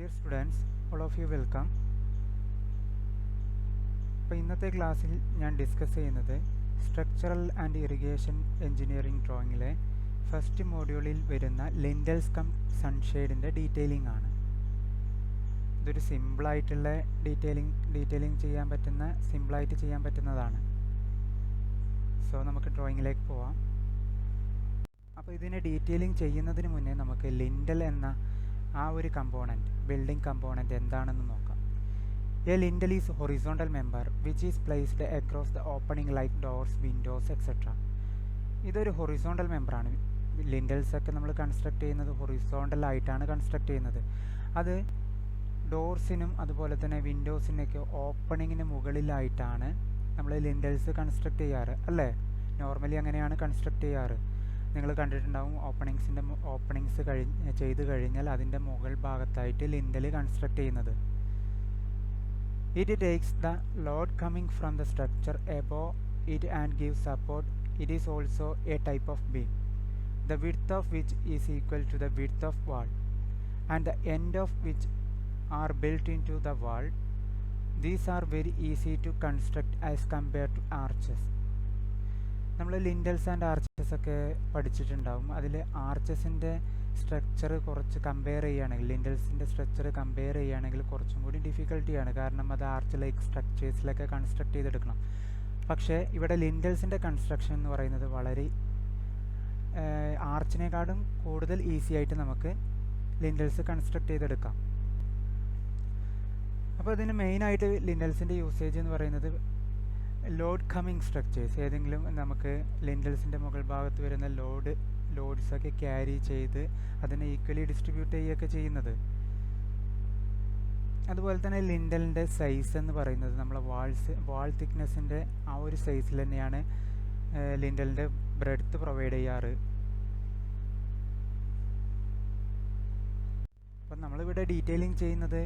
Dear students, all of you welcome. അപ്പോൾ ഇന്നത്തെ ക്ലാസ്സിൽ ഞാൻ ഡിസ്കസ് ചെയ്യുന്നത് സ്ട്രക്ചറൽ ആൻഡ് ഇറിഗേഷൻ എഞ്ചിനീയറിംഗ് ഡ്രോയിങ്ങിലെ ഫസ്റ്റ് മോഡ്യൂളിൽ വരുന്ന ലിൻഡൽസ് കം സൺഷെയ്ഡിൻ്റെ ഡീറ്റെയിലിംഗ് ആണ്. ഇതൊരു സിമ്പിളായിട്ടുള്ള ഡീറ്റെയിലിംഗ് ചെയ്യാൻ പറ്റുന്ന സിമ്പിളായിട്ട് ചെയ്യാൻ പറ്റുന്നതാണ്. സോ നമുക്ക് ഡ്രോയിങ്ങിലേക്ക് പോവാം. അപ്പോൾ ഇതിനെ ഡീറ്റെയിലിംഗ് ചെയ്യുന്നതിന് മുന്നേ നമുക്ക് ലിൻഡൽ എന്ന ആ ഒരു കമ്പോണൻറ്റ്, ബിൽഡിംഗ് കമ്പോണൻറ്റ് എന്താണെന്ന് നോക്കാം. A lintel is horizontal member which is placed across the opening like doors, windows, etc. ഇതൊരു ഹൊറിസോണ്ടൽ മെമ്പറാണ്. ലിൻഡൽസ് ഒക്കെ നമ്മൾ കൺസ്ട്രക്ട് ചെയ്യുന്നത് ഹൊറിസോണ്ടൽ ആയിട്ടാണ് കൺസ്ട്രക്ട് ചെയ്യുന്നത്. അത് ഡോർസിനും അതുപോലെ തന്നെ വിൻഡോസിനൊക്കെ ഓപ്പണിങ്ങിന് മുകളിലായിട്ടാണ് നമ്മൾ ലിൻഡൽസ് കൺസ്ട്രക്ട് ചെയ്യാറ്, അല്ലേ? നോർമലി അങ്ങനെയാണ് കൺസ്ട്രക്ട് ചെയ്യാറ്. നിങ്ങൾ കണ്ടിട്ടുണ്ടാവും, ഓപ്പണിങ്സ് ചെയ്ത് കഴിഞ്ഞാൽ അതിൻ്റെ മുകൾ ഭാഗത്തായിട്ട് ലിൻഡൽ കൺസ്ട്രക്ട് ചെയ്യുന്നത്. It takes the load coming from the structure above it and gives support. It is also a type of beam, the width of which is equal to the width of wall and the end of which are built into the wall. These are very easy to construct as compared to arches. നമ്മൾ lintels and arches ഒക്കെ പഠിച്ചിട്ടുണ്ടാവും. അതിൽ ആർച്ചസിൻ്റെ structure കുറച്ച് compare ചെയ്യുകയാണെങ്കിൽ, ലിൻഡൽസിൻ്റെ structure compare ചെയ്യുകയാണെങ്കിൽ കുറച്ചും കൂടി ഡിഫിക്കൽട്ടിയാണ്. കാരണം അത് ആർച്ച് ലൈക്ക് സ്ട്രക്ചേഴ്സിലൊക്കെ കൺസ്ട്രക്ട് ചെയ്തെടുക്കണം. പക്ഷേ ഇവിടെ ലിൻഡൽസിൻ്റെ കൺസ്ട്രക്ഷൻ എന്ന് പറയുന്നത് വളരെ ആർച്ചിനെക്കാളും കൂടുതൽ ഈസി ആയിട്ട് നമുക്ക് ലിൻഡൽസ് കൺസ്ട്രക്ട് ചെയ്തെടുക്കാം. അപ്പോൾ ഇതിന് മെയിനായിട്ട് ലിൻഡൽസിൻ്റെ യൂസേജ് എന്ന് പറയുന്നത് ലോഡ് കമ്മിങ് സ്ട്രക്ചേഴ്സ്, ഏതെങ്കിലും നമുക്ക് ലിൻഡൽസിൻ്റെ മുകൾ ഭാഗത്ത് വരുന്ന ലോഡ്സൊക്കെ ക്യാരി ചെയ്ത് അതിനെ ഈക്വലി ഡിസ്ട്രിബ്യൂട്ട് ചെയ്യുകയൊക്കെ ചെയ്യുന്നത്. അതുപോലെ തന്നെ ലിൻഡലിൻ്റെ സൈസ് എന്ന് പറയുന്നത് നമ്മളെ വാൾ തിക്നെസ്സിൻ്റെ ആ ഒരു സൈസിൽ തന്നെയാണ് ലിൻഡലിൻ്റെ ബ്രെഡ്ത്ത് പ്രൊവൈഡ് ചെയ്യാറ്. അപ്പം നമ്മളിവിടെ ഡീറ്റെയിലിംഗ് ചെയ്യുന്നത്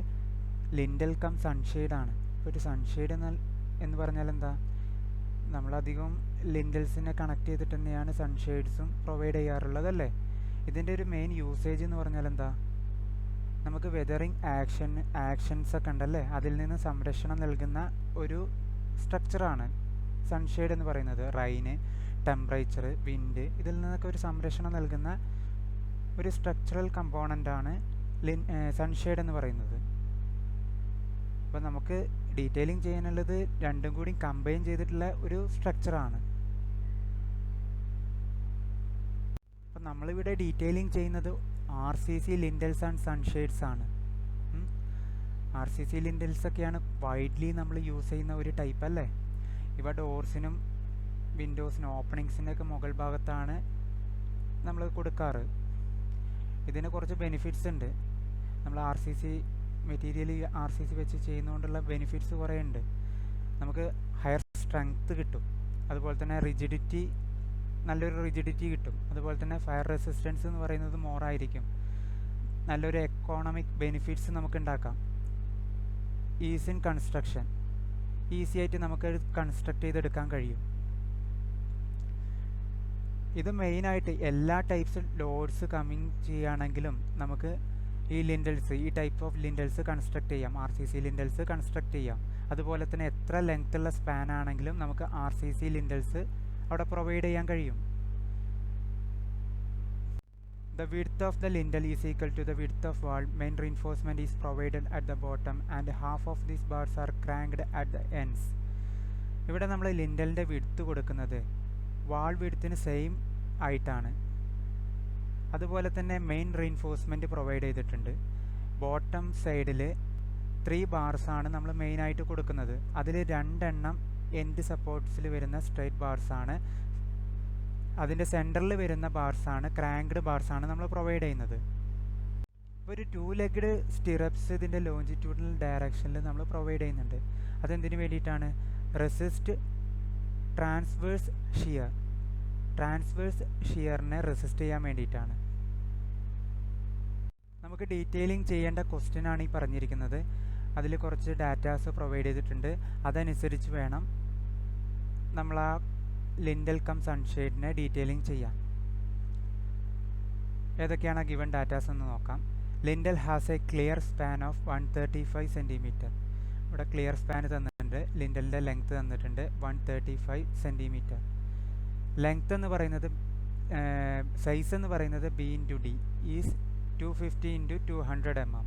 ലിൻഡൽ കം സൺഷെയ്ഡാണ്. ഇപ്പോൾ ഒരു സൺഷെയ്ഡ് എന്ന് പറഞ്ഞാൽ എന്താ, നമ്മളധികം ലിൻഡൽസിനെ കണക്ട് ചെയ്തിട്ട് തന്നെയാണ് സൺഷെയ്ഡ്സും പ്രൊവൈഡ് ചെയ്യാറുള്ളത്, അല്ലേ? ഇതിൻ്റെ ഒരു മെയിൻ യൂസേജ് എന്ന് പറഞ്ഞാൽ എന്താ, നമുക്ക് വെതറിങ് ആക്ഷൻസ് ഒക്കെ ഉണ്ടല്ലേ, അതിൽ നിന്ന് സംരക്ഷണം നൽകുന്ന ഒരു സ്ട്രക്ചറാണ് സൺഷെയ്ഡ് എന്ന് പറയുന്നത്. റൈന്, ടെമ്പറേച്ചർ, വിൻഡ്, ഇതിൽ നിന്നൊക്കെ ഒരു സംരക്ഷണം നൽകുന്ന ഒരു സ്ട്രക്ചറൽ കമ്പോണൻ്റാണ് സൺഷെയ്ഡ് എന്ന് പറയുന്നത്. അപ്പോൾ നമുക്ക് ഡീറ്റെയിലിംഗ് ചെയ്യാനുള്ളത് രണ്ടും കൂടി കമ്പൈൻ ചെയ്തിട്ടുള്ള ഒരു സ്ട്രക്ചറാണ്. അപ്പം നമ്മളിവിടെ ഡീറ്റെയിലിംഗ് ചെയ്യുന്നത് RCC ലിൻഡൽസ് ആൻഡ് സൺഷെയ്ഡ്സ് ആണ്. RCC ലിൻഡൽസ് ഒക്കെയാണ് വൈഡ്ലി നമ്മൾ യൂസ് ചെയ്യുന്ന ഒരു ടൈപ്പ്, അല്ലേ? ഇവ ഡോർസിനും വിൻഡോസിനും ഓപ്പണിങ്സിൻ്റെയൊക്കെ മുകൾ ഭാഗത്താണ് നമ്മൾ കൊടുക്കാറ്. ഇതിന് കുറച്ച് ബെനിഫിറ്റ്സ് ഉണ്ട്. നമ്മൾ മെറ്റീരിയൽ RCC വെച്ച് ചെയ്യുന്നതുകൊണ്ടുള്ള ബെനിഫിറ്റ്സ് കുറേ ഉണ്ട്. നമുക്ക് ഹയർ സ്ട്രെങ്ത്ത് കിട്ടും, അതുപോലെ തന്നെ നല്ലൊരു റിജിഡിറ്റി കിട്ടും. അതുപോലെ തന്നെ ഫയർ റെസിസ്റ്റൻസ് എന്ന് പറയുന്നത് മോറായിരിക്കും. നല്ലൊരു എക്കോണമിക് ബെനിഫിറ്റ്സ് നമുക്ക് ഉണ്ടാക്കാം. ഈസ് ഇൻ കൺസ്ട്രക്ഷൻ, ഈസി ആയിട്ട് നമുക്ക് കൺസ്ട്രക്ട് ചെയ്തെടുക്കാൻ കഴിയും. ഇത് മെയിനായിട്ട് എല്ലാ ടൈപ്സ് ലോഡ്സ് കമ്മിങ് ചെയ്യുകയാണെങ്കിലും നമുക്ക് ഈ ടൈപ്പ് ഓഫ് ലിൻഡൽസ് കൺസ്ട്രക്ട് ചെയ്യാം, RCC ലിൻഡൽസ് കൺസ്ട്രക്ട് ചെയ്യാം. അതുപോലെ തന്നെ എത്ര ലെങ്ത് ഉള്ള സ്പാൻ ആണെങ്കിലും നമുക്ക് RCC ലിൻഡൽസ് അവിടെ പ്രൊവൈഡ് ചെയ്യാൻ കഴിയും. The width of the lintel is equal to the width of wall. Main reinforcement is provided at the bottom and half of these bars are cranked at the ends. ഇവിടെ നമ്മൾ ലിൻഡലിൻ്റെ width കൊടുക്കുന്നത് വാൾ വിഡ്ത്തിന് same ആയിട്ടാണ്. അതുപോലെ തന്നെ main reinforcement provide ചെയ്തിട്ടുണ്ട്. Bottom സൈഡിൽ 3 ബാർസാണ് നമ്മൾ മെയിനായിട്ട് കൊടുക്കുന്നത്. അതിൽ 2 എൻഡ് സപ്പോർട്ട്സിൽ വരുന്ന സ്ട്രെയിറ്റ് ബാർസാണ്. അതിൻ്റെ സെൻറ്ററിൽ വരുന്ന ബാർസാണ്, ക്രാങ്ക്ഡ് ബാർസാണ് നമ്മൾ പ്രൊവൈഡ് ചെയ്യുന്നത്. ഒരു 2 ലെഗ്ഡ് സ്റ്റിറപ്സ് ഇതിൻ്റെ ലോഞ്ചിറ്റ്യൂഡിനൽ ഡയറക്ഷനിൽ നമ്മൾ പ്രൊവൈഡ് ചെയ്യുന്നുണ്ട്. അതെന്തിനു വേണ്ടിയിട്ടാണ്? റെസിസ്റ്റ് ട്രാൻസ്വേഴ്സ് ഷിയറിനെ റെസിസ്റ്റ് ചെയ്യാൻ വേണ്ടിയിട്ടാണ്. നമുക്ക് ഡീറ്റെയിലിംഗ് ചെയ്യേണ്ട ക്വസ്റ്റ്യനാണ് ഈ പറഞ്ഞിരിക്കുന്നത്. അതിൽ കുറച്ച് ഡാറ്റാസ് പ്രൊവൈഡ് ചെയ്തിട്ടുണ്ട്. അതനുസരിച്ച് വേണം നമ്മൾ ആ ലിൻഡൽ കം സൺഷെയ്ഡിനെ ഡീറ്റെയിലിംഗ് ചെയ്യാൻ. ഏതൊക്കെയാണ് ഗിവൺ ഡാറ്റാസ് എന്ന് നോക്കാം. Lintel has A clear span of 135 centimetre. ഇവിടെ ക്ലിയർ സ്പാൻ തന്നിട്ടുണ്ട്. ലിൻഡലിൻ്റെ ലെങ്ത് തന്നിട്ടുണ്ട് 135 സെൻറ്റിമീറ്റർ. ലെങ്ത് എന്ന് പറയുന്നത് സൈസ് എന്ന് പറയുന്നത് B into D is 250 into 200 mm.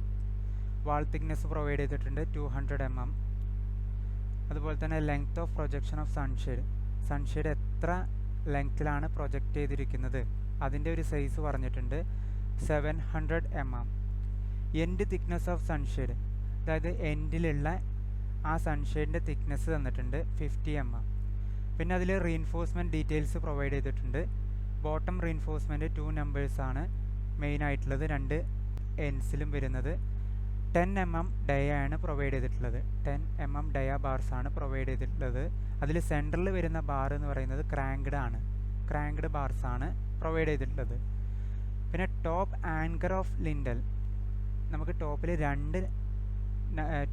Wall thickness provide ചെയ്തിട്ടുണ്ട് 200 mm. അതുപോലെ തന്നെ length of projection of sunshade എത്ര ലെങ്ത്തിലാണ് പ്രൊജക്റ്റ് ചെയ്തിരിക്കുന്നത് അതിൻ്റെ ഒരു സൈസ് പറഞ്ഞിട്ടുണ്ട് 700 mm. End thickness of sunshade, അതായത് എൻഡിലുള്ള ആ സൺഷെയ്ഡിൻ്റെ തിക്നെസ് തന്നിട്ടുണ്ട് 50 mm. പിന്നെ അതിൽ റീഇൻഫോഴ്സ്മെൻറ്റ് ഡീറ്റെയിൽസ് പ്രൊവൈഡ് ചെയ്തിട്ടുണ്ട്. ബോട്ടം റീഇൻഫോഴ്സ്മെൻറ്റ് 2 നമ്പേഴ്സാണ് മെയിൻ ആയിട്ടുള്ളത്, 2 എൻഡ്സിലും വരുന്നത്. 10 mm ഡയാണ് പ്രൊവൈഡ് ചെയ്തിട്ടുള്ളത്. 10 mm ഡയ ബാർസ് ആണ് പ്രൊവൈഡ് ചെയ്തിട്ടുള്ളത്. അതിൽ സെൻറ്ററിൽ വരുന്ന ബാർ എന്ന് പറയുന്നത് ക്രാങ്ക്ഡ് ബാർസ് ആണ് പ്രൊവൈഡ് ചെയ്തിട്ടുള്ളത്. പിന്നെ ടോപ്പ് ആങ്കർ ഓഫ് ലിൻഡൽ, നമുക്ക് ടോപ്പിൽ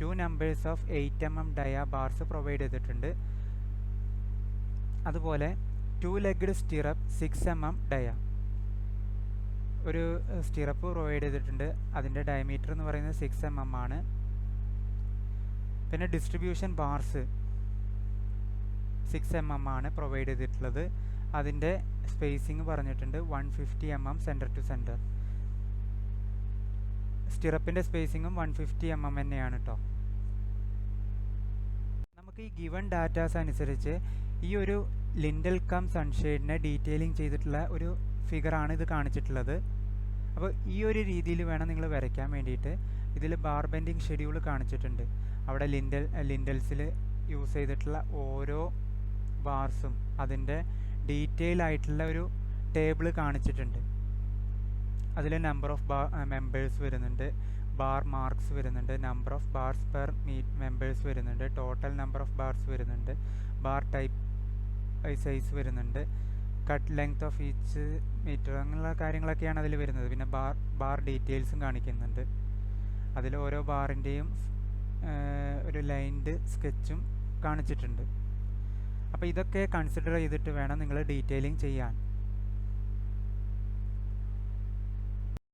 2 numbers of 8 mm dia bars provide ചെയ്തിട്ടുണ്ട്. അതുപോലെ 2 ലെഗ്ഡ് സ്റ്റിറപ്പ് 6 mm ഡയ, ഒരു സ്റ്റിറപ്പ് പ്രൊവൈഡ് ചെയ്തിട്ടുണ്ട്. അതിൻ്റെ ഡയമീറ്റർ എന്ന് പറയുന്നത് 6 mm ആണ്. പിന്നെ ഡിസ്ട്രിബ്യൂഷൻ ബാർസ് 6 mm ആണ് പ്രൊവൈഡ് ചെയ്തിട്ടുള്ളത്. അതിൻ്റെ സ്പേസിങ് പറഞ്ഞിട്ടുണ്ട് 150 mm സെൻറ്റർ ടു സെൻറ്റർ. സ്റ്റിറപ്പിൻ്റെ സ്പേസിങ്ങും 150 mm തന്നെയാണ് കേട്ടോ. നമുക്ക് ഈ ഗിവൺ ഡാറ്റാസ് അനുസരിച്ച് ഈ ഒരു ലിൻഡൽ കം സൺഷെയ്ഡിനെ ഡീറ്റെയിലിംഗ് ചെയ്തിട്ടുള്ള ഒരു ഫിഗറാണ് ഇത് കാണിച്ചിട്ടുള്ളത്. അപ്പോൾ ഈ ഒരു രീതിയിൽ വേണം നിങ്ങൾ വരയ്ക്കാൻ വേണ്ടിയിട്ട്. ഇതിൽ ബാർ ബെൻഡിങ് ഷെഡ്യൂൾ കാണിച്ചിട്ടുണ്ട്. അവിടെ ലിൻഡൽസിൽ യൂസ് ചെയ്തിട്ടുള്ള ഓരോ ബാർസും അതിൻ്റെ ഡീറ്റെയിൽ ആയിട്ടുള്ള ഒരു ടേബിൾ കാണിച്ചിട്ടുണ്ട്. അതിൽ നമ്പർ ഓഫ് മെമ്പേഴ്സ് വരുന്നുണ്ട്, ബാർ മാർക്സ് വരുന്നുണ്ട്, number of bars per members വരുന്നുണ്ട്, ടോട്ടൽ നമ്പർ ഓഫ് ബാർസ് വരുന്നുണ്ട്, ബാർ ടൈപ്പ് സൈസ് വരുന്നുണ്ട്, cut length of each meter, അങ്ങനെയുള്ള കാര്യങ്ങളൊക്കെയാണ് അതിൽ വരുന്നത്. പിന്നെ ബാർ ഡീറ്റെയിൽസും കാണിക്കുന്നുണ്ട്. അതിൽ ഓരോ ബാറിൻ്റെയും ഒരു ലൈൻഡ് സ്കെച്ചും കാണിച്ചിട്ടുണ്ട്. അപ്പോൾ ഇതൊക്കെ കൺസിഡർ ചെയ്തിട്ട് വേണം നിങ്ങൾ ഡീറ്റെയിലിംഗ് ചെയ്യാൻ.